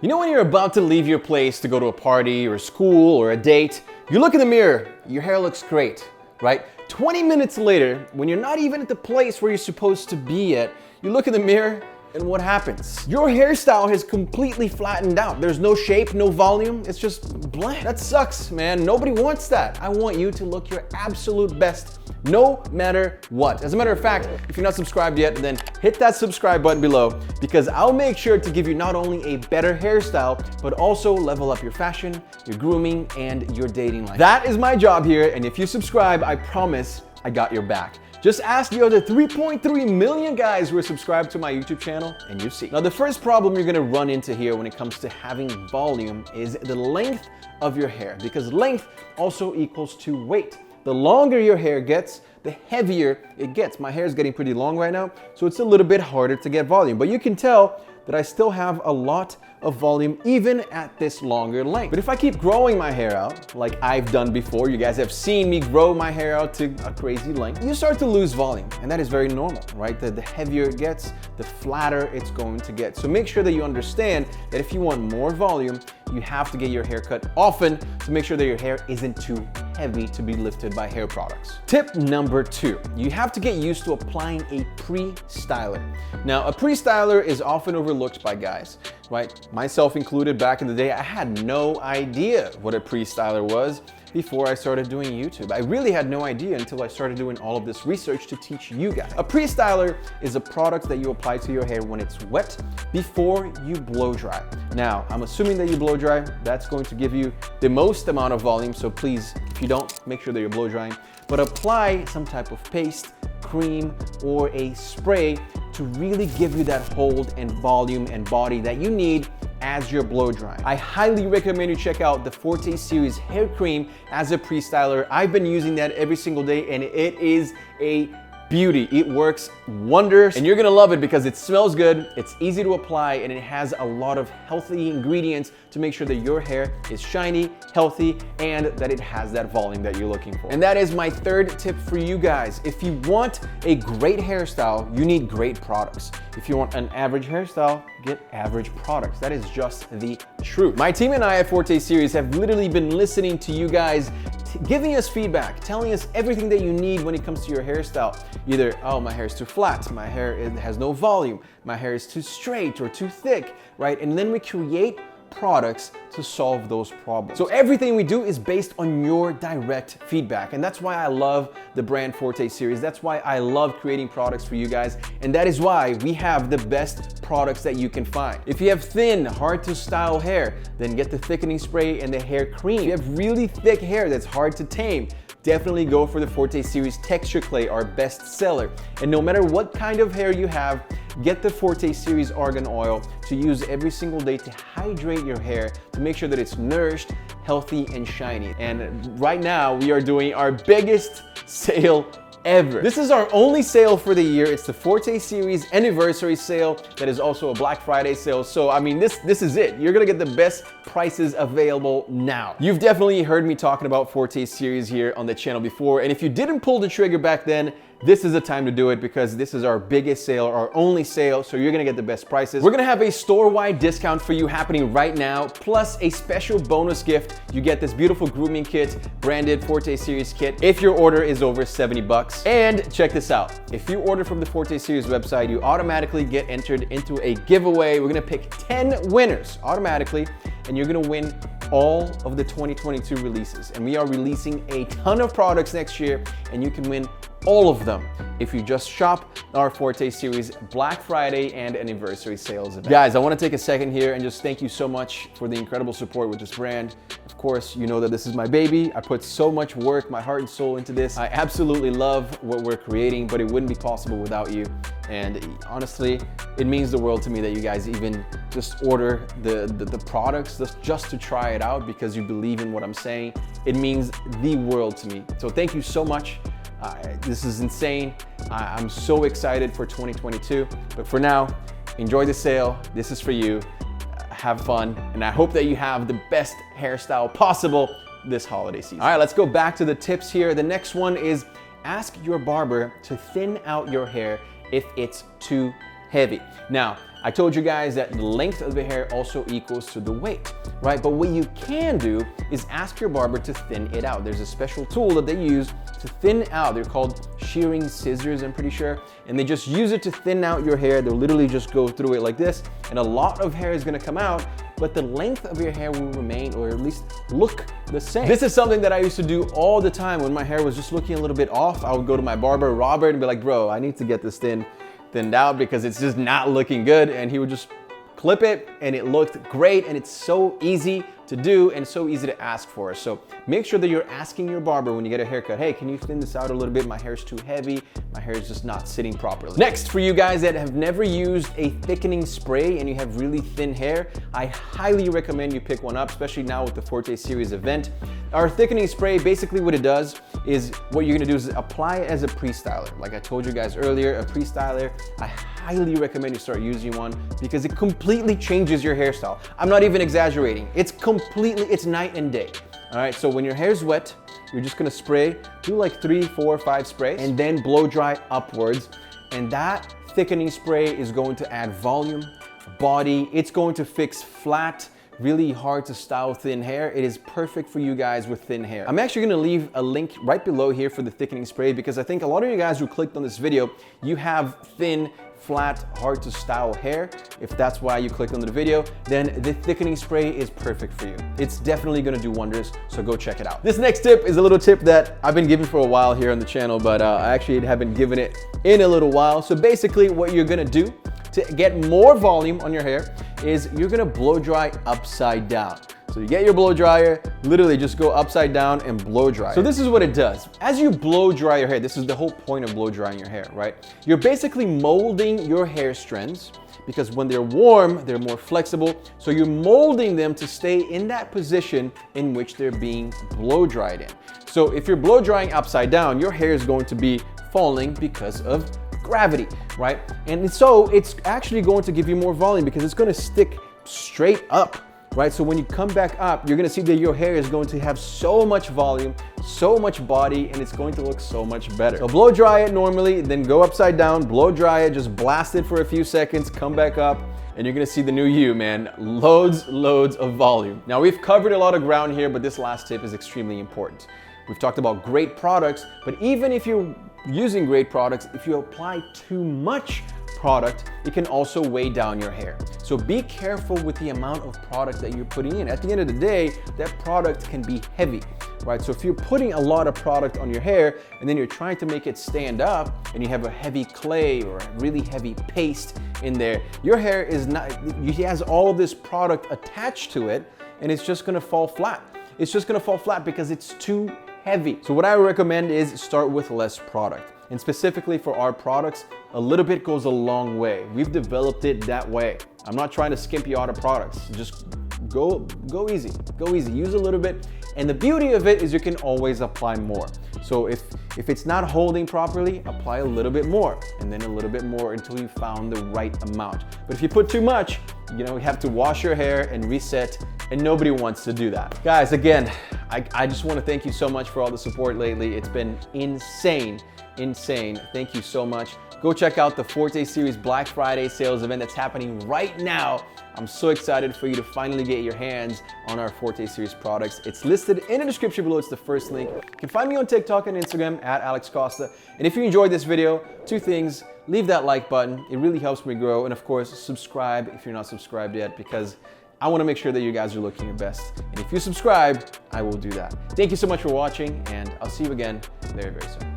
You know when you're about to leave your place to go to a party or school or a date, you look in the mirror, your hair looks great, right? 20 minutes later, when you're not even at the place where you're supposed to be at, you look in the mirror and what happens? Your hairstyle has completely flattened out. There's no shape, no volume, it's just bland. That sucks, man. Nobody wants that. I want you to look your absolute best no matter what. As a matter of fact, if you're not subscribed yet, then hit that subscribe button below because I'll make sure to give you not only a better hairstyle, but also level up your fashion, your grooming, and your dating life. That is my job here, and if you subscribe, I promise I got your back. Just ask the other 3.3 million guys who are subscribed to my YouTube channel and you see. Now, the first problem you're gonna run into here when it comes to having volume is the length of your hair, because length also equals to weight. The longer your hair gets, the heavier it gets. My hair is getting pretty long right now, so it's a little bit harder to get volume, but you can tell that I still have a lot of volume even at this longer length. But if I keep growing my hair out, like I've done before, you guys have seen me grow my hair out to a crazy length, you start to lose volume, and that is very normal, right? The heavier it gets, the flatter it's going to get. So make sure that you understand that if you want more volume, you have to get your hair cut often to make sure that your hair isn't too heavy to be lifted by hair products. Tip number 2, you have to get used to applying a pre-styler. Now, a pre-styler is often overlooked by guys, right? Myself included. Back in the day, I had no idea what a pre-styler was before I started doing YouTube. I really had no idea until I started doing all of this research to teach you guys. A pre-styler is a product that you apply to your hair when it's wet before you blow dry. Now, I'm assuming that you blow dry. That's going to give you the most amount of volume, so please, if you don't, make sure that you're blow drying. But apply some type of paste, cream, or a spray to really give you that hold and volume and body that you need as you're blow drying. I highly recommend you check out the Forte Series hair cream as a pre-styler. I've been using that every single day and it is a beauty. It works wonders and you're gonna love it because it smells good, it's easy to apply, and it has a lot of healthy ingredients to make sure that your hair is shiny, healthy, and that it has that volume that you're looking for. And that is my third tip for you guys. If you want a great hairstyle, you need great products. If you want an average hairstyle, get average products. That is just the truth. My team and I at Forte Series have literally been listening to you guys, giving us feedback, telling us everything that you need when it comes to your hairstyle. Either, oh, my hair is too flat, my hair has no volume, my hair is too straight or too thick, right? And then we create products to solve those problems. So everything we do is based on your direct feedback. And that's why I love the brand Forte Series. That's why I love creating products for you guys. And that is why we have the best products that you can find. If you have thin, hard to style hair, then get the thickening spray and the hair cream. If you have really thick hair that's hard to tame, definitely go for the Forte Series Texture Clay, our best seller. And no matter what kind of hair you have, get the Forte Series Argan Oil to use every single day to hydrate your hair, to make sure that it's nourished, healthy, and shiny. And right now, we are doing our biggest sale ever. This is our only sale for the year. It's the Forte Series Anniversary Sale that is also a Black Friday sale. So, I mean, this is it. You're gonna get the best prices available now. You've definitely heard me talking about Forte Series here on the channel before, and if you didn't pull the trigger back then, this is the time to do it because this is our biggest sale, our only sale, so you're gonna get the best prices. We're gonna have a store-wide discount for you happening right now, plus a special bonus gift. You get this beautiful grooming kit, branded Forte Series kit, if your order is over 70 bucks. And check this out. If you order from the Forte Series website, you automatically get entered into a giveaway. We're gonna pick 10 winners automatically, and you're gonna win all of the 2022 releases. And we are releasing a ton of products next year, and you can win all of them if you just shop our Forte Series Black Friday and Anniversary sales event. Guys, I want to take a second here and just thank you so much for the incredible support with this brand. Of course, you know that this is my baby. I put so much work, my heart and soul into this. I absolutely love what we're creating, but it wouldn't be possible without you. And honestly, it means the world to me that you guys even just order the products just to try it out because you believe in what I'm saying. It means the world to me. So thank you so much. This is insane. I'm so excited for 2022. But for now, enjoy the sale. This is for you. Have fun. And I hope that you have the best hairstyle possible this holiday season. All right, let's go back to the tips here. The next one is ask your barber to thin out your hair if it's too heavy. Now, I told you guys that the length of the hair also equals to the weight, right? But what you can do is ask your barber to thin it out. There's a special tool that they use to thin out. They're called shearing scissors, I'm pretty sure. And they just use it to thin out your hair. They'll literally just go through it like this, and a lot of hair is gonna come out, but the length of your hair will remain, or at least look the same. This is something that I used to do all the time when my hair was just looking a little bit off. I would go to my barber, Robert, and be like, bro, I need to get this thinned out because it's just not looking good. And he would just clip it, and it looked great, and it's so easy to do and so easy to ask for. So make sure that you're asking your barber when you get a haircut, hey, can you thin this out a little bit? My hair's too heavy. My hair is just not sitting properly. Next, for you guys that have never used a thickening spray and you have really thin hair, I highly recommend you pick one up, especially now with the Forte Series event. Our thickening spray, basically what it does is, what you're gonna do is apply it as a pre-styler. Like I told you guys earlier, a pre-styler, I highly recommend you start using one because it completely changes your hairstyle. I'm not even exaggerating. It's night and day. All right, so when your hair's wet, you're just gonna spray, do like 3, 4, 5 sprays, and then blow dry upwards. And that thickening spray is going to add volume, body. It's going to fix flat, really hard to style thin hair. It is perfect for you guys with thin hair. I'm actually gonna leave a link right below here for the thickening spray because I think a lot of you guys who clicked on this video, you have thin, flat, hard to style hair. If that's why you clicked on the video, then the thickening spray is perfect for you. It's definitely gonna do wonders, so go check it out. This next tip is a little tip that I've been giving for a while here on the channel, but I actually haven't given it in a little while. So basically what you're gonna do to get more volume on your hair is you're gonna blow dry upside down. So you get your blow dryer, literally just go upside down and blow dry. So this is what it does. As you blow dry your hair, this is the whole point of blow drying your hair, right? You're basically molding your hair strands because when they're warm, they're more flexible. So you're molding them to stay in that position in which they're being blow dried in. So if you're blow drying upside down, your hair is going to be falling because of gravity, right? And so it's actually going to give you more volume because it's going to stick straight up. Right, so when you come back up, you're gonna see that your hair is going to have so much volume, so much body, and it's going to look so much better. So blow dry it normally, then go upside down, blow dry it, just blast it for a few seconds, come back up, and you're gonna see the new you, man. Loads of volume. Now we've covered a lot of ground here, but this last tip is extremely important. We've talked about great products, but even if you're using great products, if you apply too much product, it can also weigh down your hair. So be careful with the amount of product that you're putting in. At the end of the day, that product can be heavy, right? So if you're putting a lot of product on your hair and then you're trying to make it stand up and you have a heavy clay or a really heavy paste in there, your hair is not, it has all of this product attached to it and it's just gonna fall flat. It's just gonna fall flat because it's too heavy. So what I would recommend is start with less product. And specifically for our products, a little bit goes a long way. We've developed it that way. I'm not trying to skimp you out of products. Just go easy, use a little bit. And the beauty of it is you can always apply more. So if it's not holding properly, apply a little bit more and then a little bit more until you found the right amount. But if you put too much, you know, you have to wash your hair and reset, and nobody wants to do that. Guys, again, I just want to thank you so much for all the support lately. It's been insane. Thank you so much. Go check out the Forte Series Black Friday sales event that's happening right now. I'm so excited for you to finally get your hands on our Forte Series products. It's listed in the description below. It's the first link. You can find me on TikTok and Instagram at Alex Costa. And if you enjoyed this video, 2 things. Leave that like button. It really helps me grow. And of course, subscribe if you're not subscribed yet, because I want to make sure that you guys are looking your best. And if you subscribe, I will do that. Thank you so much for watching, and I'll see you again very, very soon.